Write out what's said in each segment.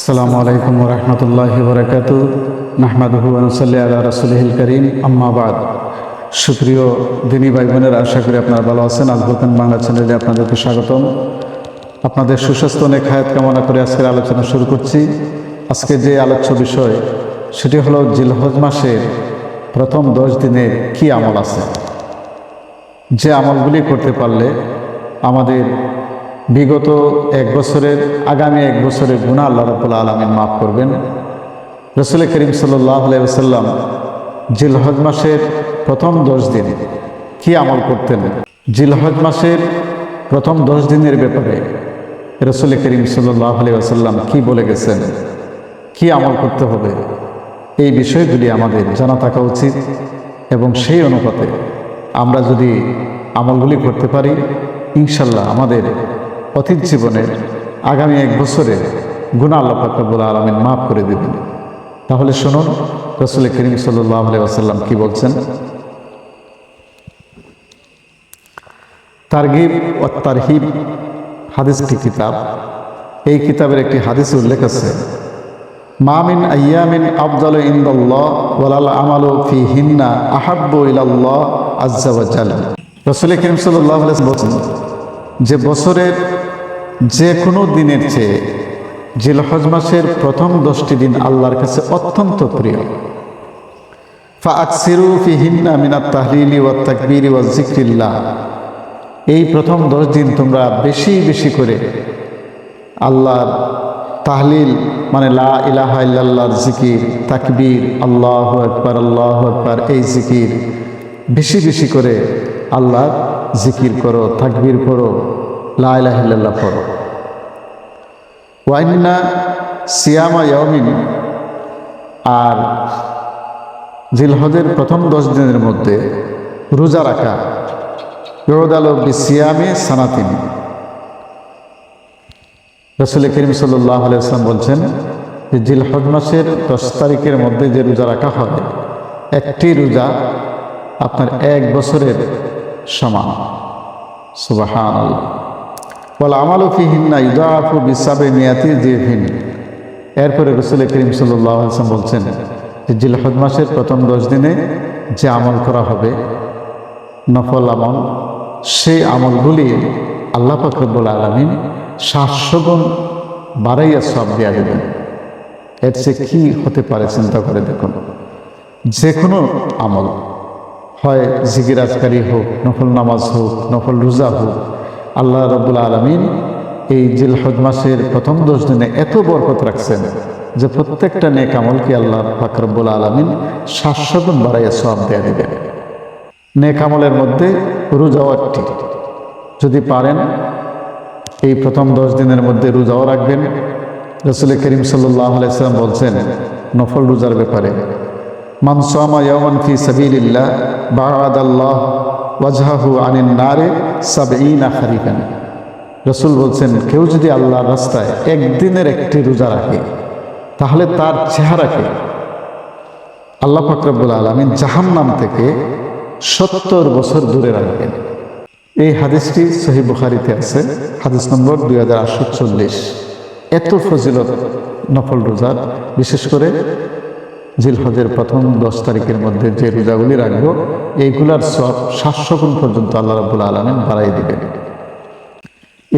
আসসালামু আলাইকুম ওয়া রাহমাতুল্লাহি ওয়া বারাকাতুহু নাহমাদুহু ওয়া নুসাল্লি আলা রাসূলিহিল কারীম আম্মা বাদ। সুপ্রিয় দিনী ভাই বোনেরা, আশা করি আপনারা ভালো আছেন। আল ফুরকান বাংলা চ্যানেলে আপনাদেরকে স্বাগতম। আপনাদের সুস্বাস্থ্য নেক হায়াত কামনা করে আজকের আলোচনা শুরু করছি। আজকে যে আলোচ্য বিষয় সেটি হলো জিলহজ মাসের প্রথম 10 দিনে কি আমল আছে, যে আমলগুলি করতে পারলে আমাদের বিগত এক বছরের আগামী এক বছরের গুনাহ আল্লাহ রাব্বুল আলামিন মাফ করবেন। রাসূল করিম সাল্লাল্লাহু আলাইহি ওয়াসাল্লাম জিলহজ মাসের প্রথম 10 দিন কি আমল করতেন। জিলহজ মাসের প্রথম 10 দিনের ব্যাপারে রাসূল করিম সাল্লাল্লাহু আলাইহি ওয়াসাল্লাম কি বলে গেছেন, কি আমল করতে হবে, এই বিষয়গুলি আমাদের জানা থাকা উচিত। এবং সেই অনুপাতে আমরা যদি আমলগুলি করতে পারি, ইনশাল্লাহ আমাদের অতীত জীবনের আগামী এক বছরে গুনাহ আল্লাহ পাক রব্বুল আলামিন মাফ করে দেবেন। তাহলে শুনুন রাসূল করিম সাল্লাল্লাহু আলাইহি ওয়াসাল্লাম কি বলছেন। তারগিব ও তারহিব হাদিসটি কিতাব, এই কিতাবের একটি হাদিসে উল্লেখ আছে, মা মিন আইয়ামিন আফদালু ইনদাল্লাহ ওয়ালাল আমালু ফিহিন্না আহাব্বু ইলাল্লাহ আযজা ওয়া জাল। রাসূল করিম সাল্লাল্লাহু আলাইহি ওয়াসাল্লাম বলেন যে বছরের যে কোনো দিনের চেয়ে জিলহজ মাসের প্রথম 10টি দিন আল্লাহর কাছে অত্যন্ত প্রিয়। ফাআকসিরু ফিহিন্না মিনাত তাহলিলি ওয়াত তাকবীরি ওয়াজ যিকরিল্লাহ, এই প্রথম 10 দিন তোমরা বেশি বেশি করে আল্লাহর তাহলিল মানে লা ইলাহা ইল্লাল্লাহর জিকির, তাকবীর, আল্লাহু আকবার, এই জিকির বেশি বেশি করে আল্লাহর জিকির করো, তাকবীর করো, লা ইলাহা ইল্লাল্লাহ পড়ো। ওয়া ইন্না সিয়ামা ইয়াউমিন, আর জিলহজের প্রথম 10 দিনের মধ্যে রোজা রাখা ইউদালু বিসিয়ামি সানাতিন। রাসূল করিম সাল্লাল্লাহু আলাইহি ওয়াসাল্লাম বলছেন যে জিলহজ মাসের 10 তারিখের মধ্যে যে রোজা রাখা হয়, একটি রোজা আপনার এক বছরের সমান। সুবহানাল্লাহ। ওয়াল আমালু ফিহিন্না ইউদাফু বিসাবিমিয়াতি যিফিন। এরপরে রাসূল করিম সাল্লাল্লাহু আলাইহি ওয়াসাল্লাম বলছেন যে জিলহজ মাসের প্রথম 10 দিনে যে আমল করা হবে নফল আমল, সেই আমলগুলি আল্লাহ পাক রব্বুল আলামিন 700 গুণ বাড়াইয়া সওয়াব দেয়া দেবেন। এর চেয়ে কি হতে পারে চিন্তা করে দেখুন। যে কোনো আমল, হয় জিকির আজকারি হোক, নফল নামাজ হোক, নফল রোজা হোক, আল্লাহ রাব্বুল আলামিন এই জিলহজ মাসের প্রথম 10 দিনে এত বরকত রাখছেন যে প্রত্যেকটা নেক আমলকে আল্লাহ পাক রব্বুল আলামিন 700 গুণ বাড়াইয়া সওয়াব দেয়া দিবেন। নেক আমলের মধ্যে রোজাও একটি, যদি পারেন এই প্রথম 10 দিনের মধ্যে রোজাও রাখবেন। রাসূল করিম সাল্লাল্লাহু আলাইহি ওয়াসাল্লাম বলছেন নফল রোজার ব্যাপারে, মান সামা ইয়াওমান ফি সাবিলিল্লাহ বা'আদাল্লাহ ওয়াজহাহু আনিন নারে 70 খারিফান। রাসূল বলছেন কেউ যদি আল্লাহর রাস্তায় একদিনের একটি রোজা রাখে, তাহলে তার চেহারাকে আল্লাহ পাক রব্বুল আলামিন জাহান্নাম থেকে 70 বছর দূরে রাখবেন। এই হাদিসটি সহিহ বুখারীতে আছে, হাদিস নম্বর 2840। এত ফজিলত নফল রোজার, বিশেষ করে জিলহজের প্রথম 10 তারিখের মধ্যে যে রোজাগুলি রাখবো, এইগুলার সওয়াব 700 গুণ পর্যন্ত আল্লাহ রাব্বুল আলামিন বাড়াই দিবেন।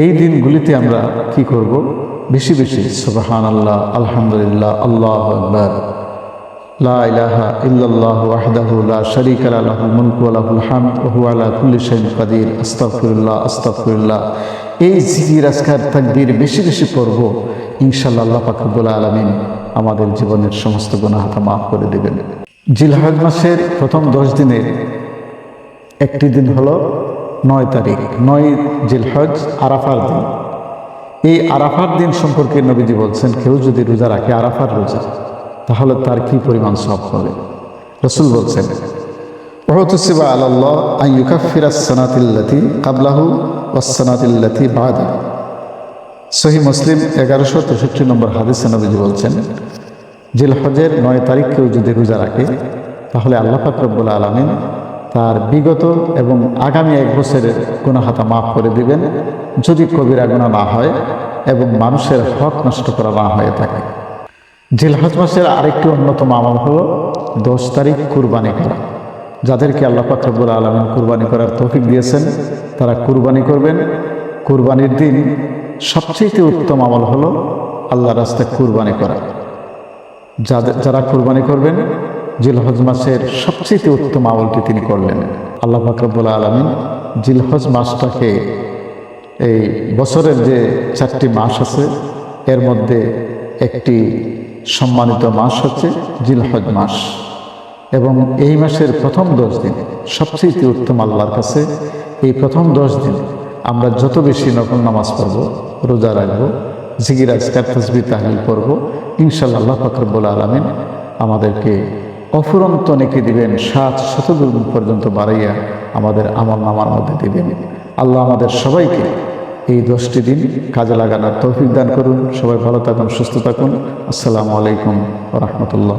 এই দিনগুলিতে আমরা কি করব? বেশি বেশি সুবহানাল্লাহ, আলহামদুলিল্লাহ, আল্লাহু আকবার, লা ইলাহা ইল্লাল্লাহু ওয়াহদাহু লা শারীকা লাহু লাহুল মুলকু ওয়া লাহুল হামদ ওয়া হুয়া আলা কুল্লি শাইইন কাদির, আস্তাগফিরুল্লাহ আস্তাগফিরুল্লাহ। এই জিকির, আজকার, তাকবীর বেশি বেশি পড়ব, ইনশাআল্লাহ আল্লাহ পাক রব্বুল আলামিন আমাদের জীবনের সমস্ত গুনাহ মাফ করে দেবেন। জিলহজ মাসের প্রথম 10 দিনের একটি দিন হলো 9 তারিখ, 9 জিলহজ, আরাফার দিন। এই আরাফার দিন সম্পর্কে নবীজি বলছেন কেউ যদি রোজা রাখে, আরাফার রোজা, তাহলে তার কি পরিমাণ সওয়াব হবে। রাসূল বলছেন উহতাসিবা আলাল্লাহ আন ইউকাফিরাস সানাতিল্লাতি ক্বাবলাহু ওয়াস সানাতিল্লাতি বা'দাহু। সহিহ মুসলিম 1163 নম্বর হাদিসে নবীজি বলছেন জিলহজের 9 তারিখ কেউ যদি রোজা রাখে, তাহলে আল্লাহ পাক রব্বুল আলামিন তার বিগত এবং আগামী এক বছরের গুনাহ মাফ করে দিবেন যদি কবিরা গুনাহ না হয় এবং মানুষের হক নষ্ট করা না হয়ে থাকে। জিলহজ মাসের আরেকটি অন্যতম আমল হলো 10 তারিখ কুরবানি করা। যাদেরকে আল্লাহ পাক রব্বুল আলামিন কুরবানি করার তৌফিক দিয়েছেন তারা কুরবানি করবেন। কুরবানির দিন সবচেয়ে উত্তম আমল হলো আল্লাহর রাস্তায় কুরবানি করা। যারা কুরবানি করবেন জিলহজ মাসের সবচেয়ে উত্তম আমলটি তিনি করলেন। আল্লাহ পাক রব্বুল আলামিন জিলহজ মাসটাকে এই বছরের যে 4টি মাস আছে এর মধ্যে একটি সম্মানিত মাস হচ্ছে জিলহজ মাস, এবং এই মাসের প্রথম 10 দিন সবচেয়ে উত্তম আল্লাহর কাছে। এই প্রথম 10 দিন আমরা যত বেশি নফল নামাজ পড়ব, রোজা রাখবো, জিকির আজকার তাসবিহ তাহলিল পড়ব, ইনশাআল্লাহ আল্লাহ পাক রব্বুল আলামিন আমাদেরকে অফুরন্ত নেকি দিবেন, 7 গুণ পর্যন্ত বাড়াইয়া আমাদের আমল নামার মধ্যে দিবেন। আল্লাহ আমাদের সবাইকে এই 10টি দিন কাজে লাগানোর তৌফিক দান করুন। সবাই ভালো থাকুন, সুস্থ থাকুন। আসসালামু আলাইকুম ওয়া রাহমাতুল্লাহ।